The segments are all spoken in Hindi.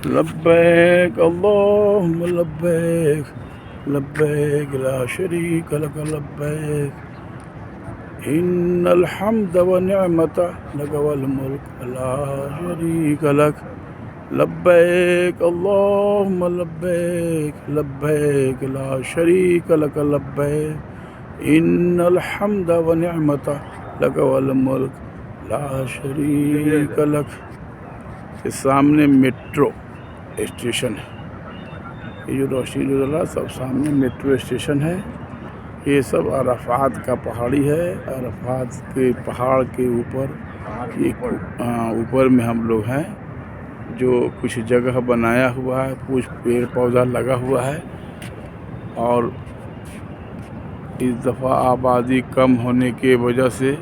लब्बैक अल्लाहुम्मा लब्बैक लब्बैक ला शरीक लक लब्बैक इन्नल हम्द व निअमत लक वल मुल्क ला शरीक लक लब्बैक अल्लाहुम्मा लब्बैक लब्बैक ला शरीक लक लब्बैक इन्नल हम्द व निअमत लक वल मुल्क ला शरीक लक। के सामने मेट्रो स्टेशन है। ये जो रोशनी जो जला सब सामने मेट्रो स्टेशन है। ये सब अराफात का पहाड़ी है। अराफात के पहाड़ के ऊपर ऊपर में हम लोग हैं। जो कुछ जगह बनाया हुआ है, कुछ पेड़ पौधा लगा हुआ है। और इस दफ़ा आबादी कम होने के वजह से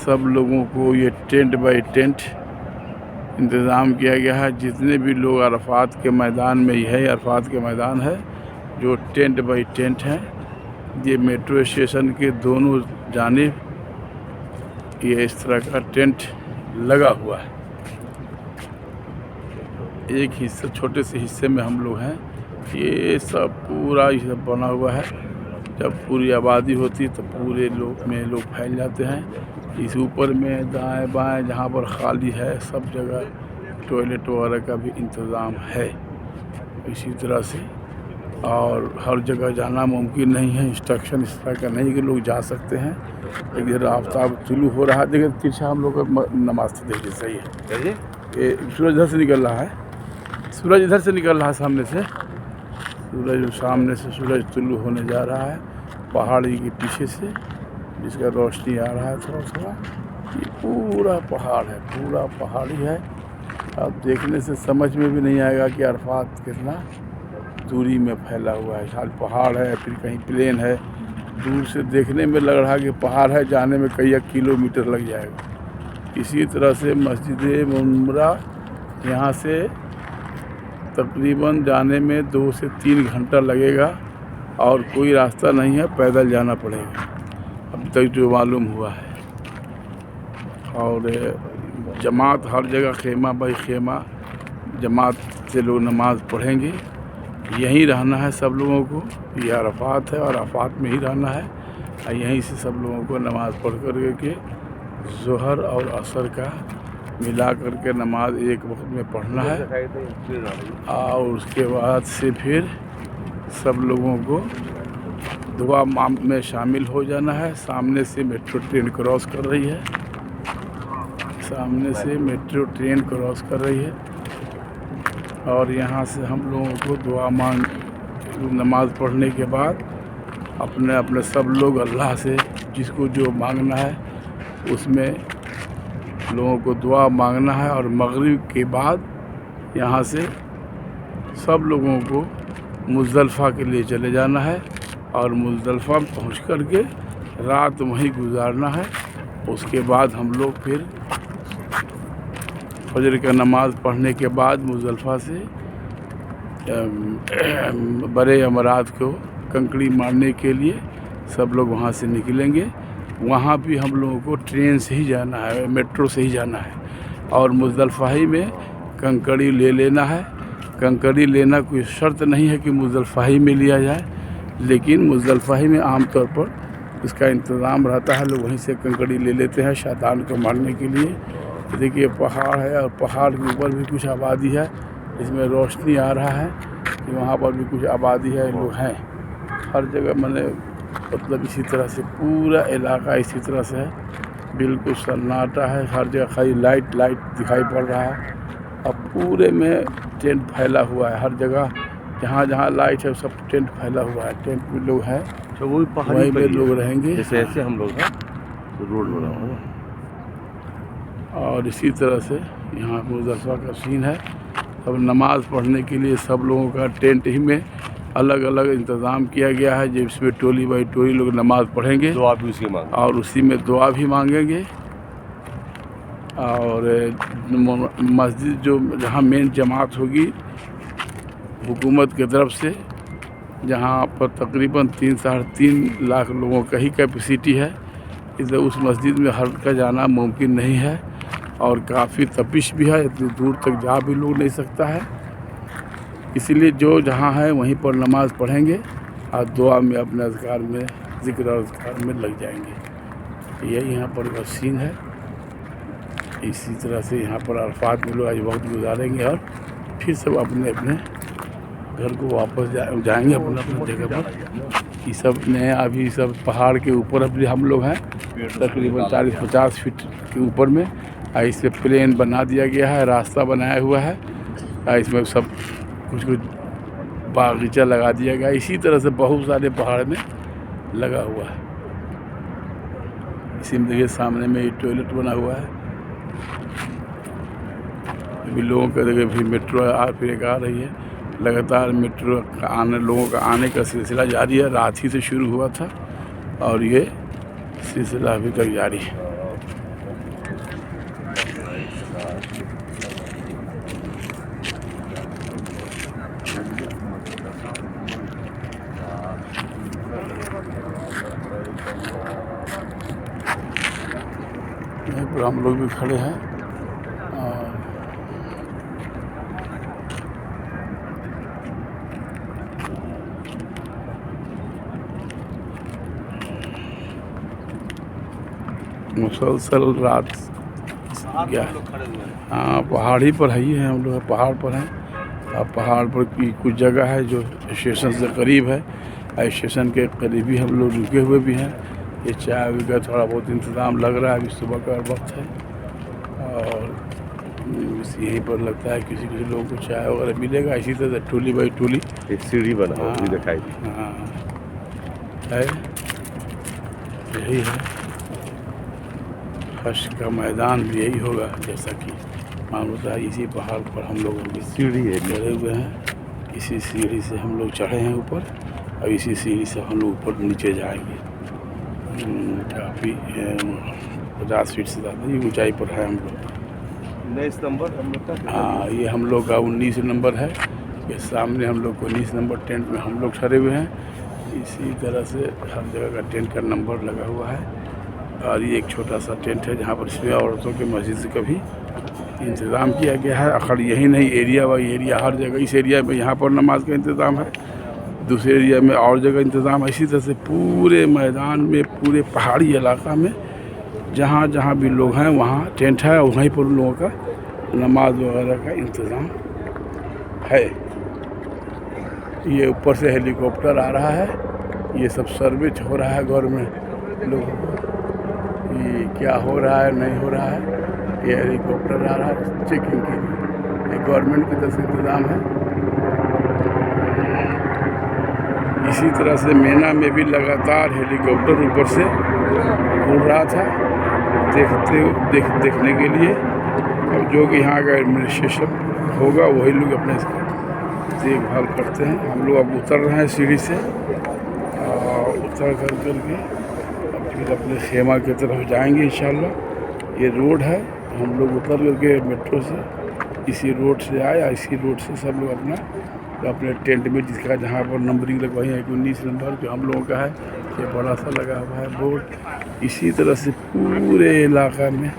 सब लोगों को ये टेंट बाई टेंट इंतज़ाम किया गया है। जितने भी लोग अराफात के मैदान में ही है, अराफात के मैदान है, जो टेंट बाई टेंट हैं। ये मेट्रो स्टेशन के दोनों जानिब ये इस तरह का टेंट लगा हुआ है। एक हिस्से, छोटे से हिस्से में हम लोग हैं। ये सब पूरा ये सब बना हुआ है। जब पूरी आबादी होती तो पूरे लोग फैल जाते हैं। इस ऊपर में दाएं बाएं जहाँ पर खाली है सब जगह टॉयलेट वगैरह का भी इंतज़ाम है। इसी तरह से और हर जगह जाना मुमकिन नहीं है। इंस्ट्रक्शन इस तरह का नहीं कि लोग जा सकते हैं। इधर आफ्ताब तुलू हो रहा है। देखिए तिरछा हम लोग का नमाज तो देखिए सही है। ये सूरज इधर से निकल रहा है। सूरज इधर से निकल रहा है सामने से। सूरज सामने से सूरज तुलू होने जा रहा है पहाड़ी के पीछे से, जिसका रोशनी आ रहा है थोड़ा थोड़ा। ये पूरा पहाड़ है, पूरा पहाड़ी है। अब देखने से समझ में भी नहीं आएगा कि अराफात कितना दूरी में फैला हुआ है। शायद पहाड़ है, फिर कहीं प्लेन है। दूर से देखने में लग रहा है कि पहाड़ है, जाने में कई किलोमीटर लग जाएगा। इसी तरह से मस्जिद उम्रा यहाँ से तकरीबन जाने में 2 से 3 घंटा लगेगा और कोई रास्ता नहीं है, पैदल जाना पड़ेगा अब तक जो मालूम हुआ है। और जमात हर जगह खेमा बाई खेमा जमात से लोग नमाज़ पढ़ेंगे। यहीं रहना है सब लोगों को। ये अराफात है और अराफात में ही रहना है। और यहीं से सब लोगों को नमाज़ पढ़ कर के ज़ोहर और असर का मिला करके नमाज एक वक्त में पढ़ना है। और उसके बाद से फिर सब लोगों को दुआ में शामिल हो जाना है। सामने से मेट्रो ट्रेन क्रॉस कर रही है। सामने से मेट्रो ट्रेन क्रॉस कर रही है और यहाँ से हम लोगों को दुआ मांग नमाज़ पढ़ने के बाद अपने अपने सब लोग अल्लाह से जिसको जो मांगना है उसमें लोगों को दुआ मांगना है। और मगरिब के बाद यहाँ से सब लोगों को मुज़दलिफ़ा के लिए चले जाना है और मुज़दलिफ़ा पहुँच कर के रात वहीं गुजारना है। उसके बाद हम लोग फिर फजर का नमाज़ पढ़ने के बाद मुज़दलिफ़ा से बड़े अमरात को कंकड़ी मारने के लिए सब लोग वहाँ से निकलेंगे। वहाँ भी हम लोगों को ट्रेन से ही जाना है, मेट्रो से ही जाना है। और मुज़दलिफ़ा ही में कंकड़ी ले लेना है। कंकड़ी लेना कोई शर्त नहीं है कि मुज़दलिफ़ा ही में लिया जाए, लेकिन मुज़दलिफ़ा ही में आमतौर पर इसका इंतज़ाम रहता है। लोग वहीं से कंकड़ी ले लेते हैं शैतान को मारने के लिए। देखिए पहाड़ है और पहाड़ के ऊपर भी कुछ आबादी है। इसमें रोशनी आ रहा है कि वहाँ पर भी कुछ आबादी है, लोग हैं हर जगह। मतलब इसी तरह से पूरा इलाका इसी तरह से है, बिल्कुल सन्नाटा है। हर जगह खाली लाइट दिखाई पड़ रहा है। अब पूरे में टेंट फैला हुआ है। हर जगह जहाँ जहाँ लाइट है सब टेंट फैला हुआ है। टेंट में लोग हैं, तो वही पहाड़ी में लोग रहेंगे। जैसे ऐसे हम लोग हैं तो रोड बना हुआ है। और इसी तरह से यहाँ मुज़दलिफ़ा का सीन है। अब नमाज़ पढ़ने के लिए सब लोगों का टेंट ही में अलग अलग इंतज़ाम किया गया है, जिसमें टोली बाई टोली लोग नमाज़ पढ़ेंगे दुआ भी उसी मांग और उसी में दुआ भी मांगेंगे। और मस्जिद जो जहाँ मेन जमात होगी हुकूमत की तरफ से, जहाँ पर तकरीबन 3-3.5 लाख लोगों का ही कैपेसिटी है, इधर उस मस्जिद में हर का जाना मुमकिन नहीं है। और काफ़ी तपिश भी है, इतनी दूर तक जा भी लोग नहीं सकता है। इसीलिए जो जहाँ है वहीं पर नमाज़ पढ़ेंगे और दुआ में अपने अज़कार में ज़िक्र और अज़कार में लग जाएंगे। यही यहाँ पर का सीन है। इसी तरह से यहाँ पर अरफात में लोग आज वक्त गुजारेंगे और फिर सब अपने अपने घर को वापस जाएंगे अपने अपने जगह पर। ये सब नए अभी सब पहाड़ के ऊपर अभी हम लोग हैं, तकरीबन 40-50 फीट के ऊपर में। इस पर प्लेन बना दिया गया है, रास्ता बनाया हुआ है, इसमें सब कुछ बागीचा लगा दिया गया। इसी तरह से बहुत सारे पहाड़ में लगा हुआ है। इसी में देखिए सामने में ये टॉयलेट बना हुआ है। अभी लोगों का देखिए फिर मेट्रो फिर आ रही है। लगातार मेट्रो का आने लोगों का आने का सिलसिला जारी है। रात ही से शुरू हुआ था और ये सिलसिला अभी तक जारी है। यहीं पर हम लोग भी खड़े हैं और मुसलसल रात क्या हाँ पहाड़ी पर ही है। हम लोग पहाड़ पर हैं और पहाड़ पर की कुछ जगह है जो स्टेशन से करीब है। स्टेशन के करीब ही हम लोग रुके हुए भी हैं। ये चाय का थोड़ा बहुत इंतज़ाम लग रहा है। अभी सुबह का वक्त है और यहीं पर लगता है किसी किसी लोगों को चाय वगैरह मिलेगा। इसी तरह से टूली बाई टूली एक सीढ़ी बना हुआ भी दिखाई दी। हाँ है, यही है। हश्र का मैदान भी यही होगा जैसा कि मान होता है। इसी पहाड़ पर हम लोग अभी सीढ़ी है चढ़े हुए हैं। इसी सीढ़ी से हम लोग चढ़े हैं ऊपर और इसी सीढ़ी से हम लोग ऊपर नीचे जाएंगे। काफ़ी 50 फीट से ज़्यादा ही ऊंचाई पर है हम लोग। 19 नंबर हम लोग का। हाँ ये हम लोग का 19 नंबर है। ये सामने हम लोग को 19 नंबर टेंट में हम लोग ठहरे हुए हैं। इसी तरह से हर जगह का टेंट का नंबर लगा हुआ है और ये एक छोटा सा टेंट है जहाँ पर सिर्फ औरतों के मस्जिद का भी इंतज़ाम किया गया है। आखिर यही नहीं, एरिया बाई एरिया हर जगह इस एरिया में यहाँ पर नमाज का इंतज़ाम है, दूसरे एरिया में और जगह इंतज़ाम है। इसी तरह से पूरे मैदान में पूरे पहाड़ी इलाका में जहाँ जहाँ भी लोग हैं वहाँ टेंट है और वहीं पर उन लोगों का नमाज वगैरह का इंतज़ाम है। ये ऊपर से हेलीकॉप्टर आ रहा है। ये सब सर्वे हो रहा है गवर्नमेंट लोगों को कि क्या हो रहा है नहीं हो रहा है। ये हेलीकॉप्टर आ रहा है चेकिंग के लिए। ये गवर्नमेंट की तरफ से इंतज़ाम है। इसी तरह से मेना में भी लगातार हेलीकॉप्टर ऊपर से उड़ रहा था देखने के लिए। अब जो कि यहाँ का एडमिनिस्ट्रेशन होगा वही लोग अपने इसका देखभाल करते हैं। हम लोग अब उतर रहे हैं सीढ़ी से और उतर करके अब फिर अपने खेमा की तरफ जाएंगे इंशाल्लाह। ये रोड है, हम लोग उतर करके मेट्रो से इसी रोड से आए। इसी रोड से सब लोग अपने टेंट में जिसका जहाँ पर नंबरिंग लगवाई है 19 नंबर जो हम लोगों का है, ये बड़ा सा लगा हुआ है बोर्ड। इसी तरह से पूरे इलाका में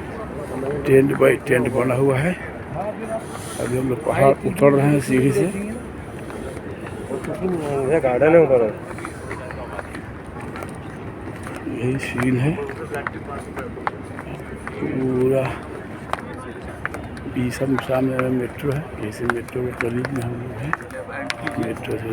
टेंट बाई टेंट बना हुआ है। अभी हम लोग पहाड़ उतर रहे हैं सीढ़ी से। गार्डन है उधर, यही सीन है पूरा। सब सामने मेट्रो है, जैसे मेट्रो के करीब में हम लोग हैं। मेट्रो से